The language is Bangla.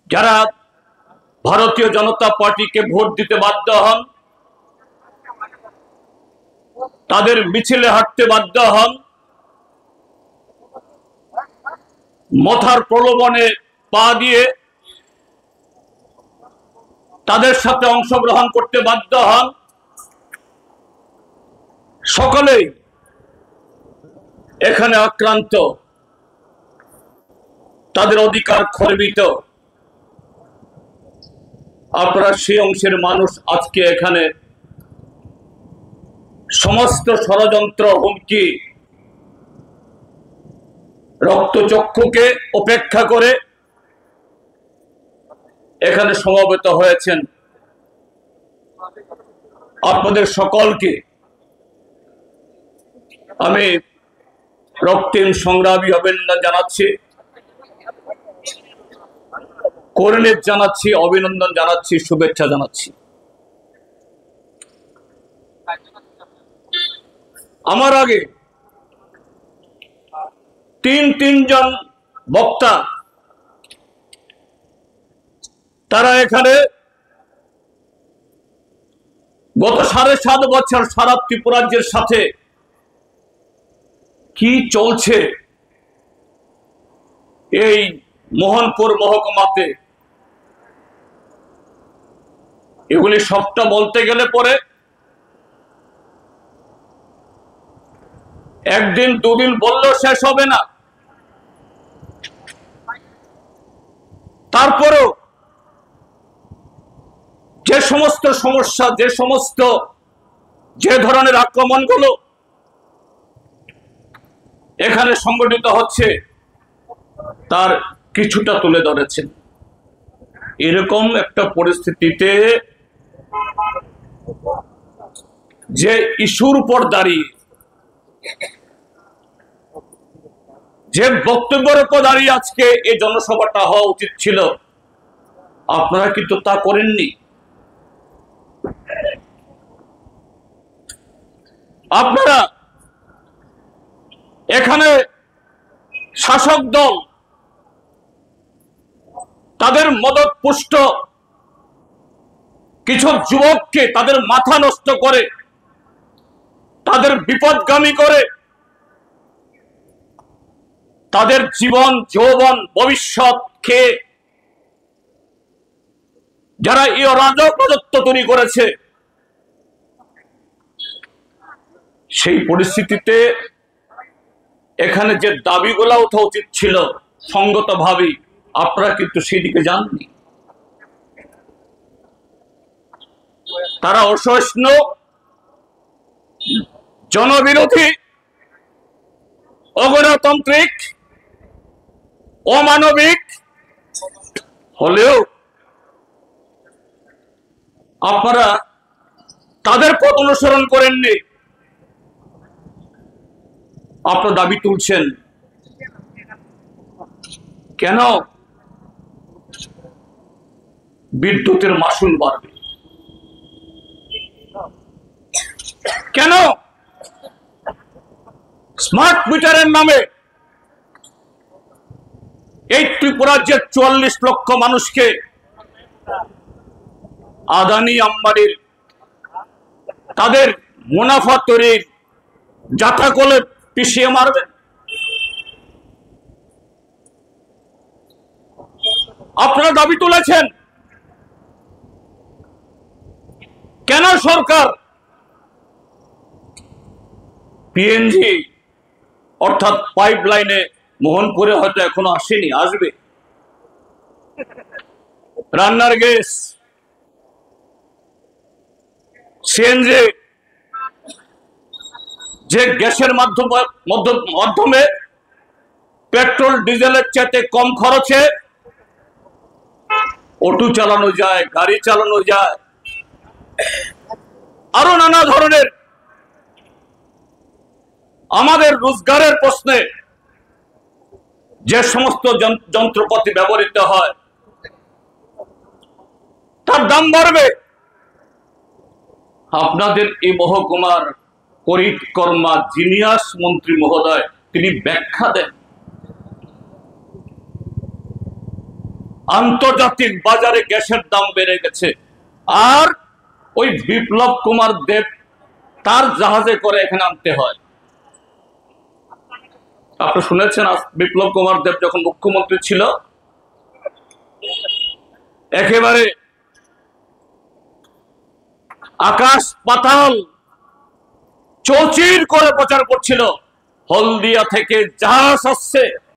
যারা ভারতীয় জনতা পার্টিকে ভোট দিতে বাধ্য হন, তাদের মিছিলে হাঁটতে বাধ্য হন, মথার প্রলোভনে পা দিয়ে তাদের সাথে অংশগ্রহণ করতে বাধ্য হন, সকলেই এখানে আক্রান্ত, তাদের অধিকার খর্বিত। আপনারা সেই অংশের মানুষ আজকে এখানে সমস্ত ষড়যন্ত্র, হুমকি, রক্তচক্ষুকে উপেক্ষা করে এখানে সমবেত হয়েছেন। আপনাদের সকলকে আমি রক্তিম সংগ্রামী অভিনন্দন জানাচ্ছি, কোরিনেট জানাচ্ছি, অভিনন্দন জানাচ্ছি, শুভেচ্ছা জানাচ্ছি। আমার আগে তিনজন বক্তা তারা এখানে গত 7.5 বছর সারা ত্রিপুরাজ্যের সাথে কি চলছে এই মোহনপুর মহকুমাতে, এগুলি সবটা বলতে গেলে পরে একদিন দুদিন বললেও শেষ হবে না। তারপরেও যে সমস্ত সমস্যা, যে ধরনের আক্রমণগুলো এখানে সংগঠিত হচ্ছে তার কিছুটা তুলে ধরেছেন। এরকম একটা পরিস্থিতিতে যে ইস্যুর উপর দাঁড়িয়ে, যে বক্তব্যের উপর দাঁড়িয়ে আজকে এই জনসভাটা হওয়া উচিত ছিল, আপনারা কিন্তু তা করেননি। আপনারা এখানে শাসক দল তাদের মদতপুষ্ট কিছু যুবককে তাদের মাথা নষ্ট করে, তাদের বিপদগামী করে, তাদের জীবন যৌবন ভবিষ্যৎ খেয়ে যারা এই অরাজক রাজত্ব তৈরি করেছে, সেই পরিস্থিতিতে এখানে যে দাবিগুলো ওঠা উচিত ছিল সঙ্গতভাবে, আপনারা কিন্তু সেই দিকে যাননি। তারা অসহিষ্ণু, জনবিরোধী, অগণতান্ত্রিক, অমানবিক হলেও আপনারা তাদের পথ অনুসরণ করেননি। আপনারা দাবি তুলছেন কেন বিদ্যুতের মাসুল বাড়বে, কেন স্মার্ট মিটারের নামে এই ত্রিপুরাজ্যের 44 লক্ষ মানুষকে আদানি আম্বানির তাদের মুনাফা তৈরির যাত্রা করলে পিছিয়ে মারবেন। আপনারা দাবি তুলেছেন কেন সরকার পিএনজি অর্থাৎ পাইপ লাইনে মোহনপুরে হয়তো এখনো আসেনি, আসবে, রান্নার গ্যাস, সিএনজি, যে গ্যাসের মাধ্যমে পেট্রোল ডিজেলের চাইতে কম খরচে অটো চালানো যায়, গাড়ি চালানো যায়, আরো নানা ধরনের আমাদের রোজগারের প্রশ্নে যে সমস্ত যন্ত্রপাতি ব্যবহৃত হয় তার দাম বাড়বে। আপনাদের এই মহকুমার পরিকর্মা জিনিয়াস মন্ত্রী মহোদয় তিনি ব্যাখ্যা দেন আন্তর্জাতিক বাজারে গ্যাসের দাম বেড়ে গেছে, আর ওই বিপ্লব কুমার দেব তার জাহাজে করে এখানে আনতে হয়। আপনি শুনেছেন বিপ্লব কুমার দেব যখন মুখ্যমন্ত্রী ছিল একেবারে আকাশ পাতাল চৌচির করে প্রচার করছিল, হলদিয়া থেকে জাহাজ আসছে,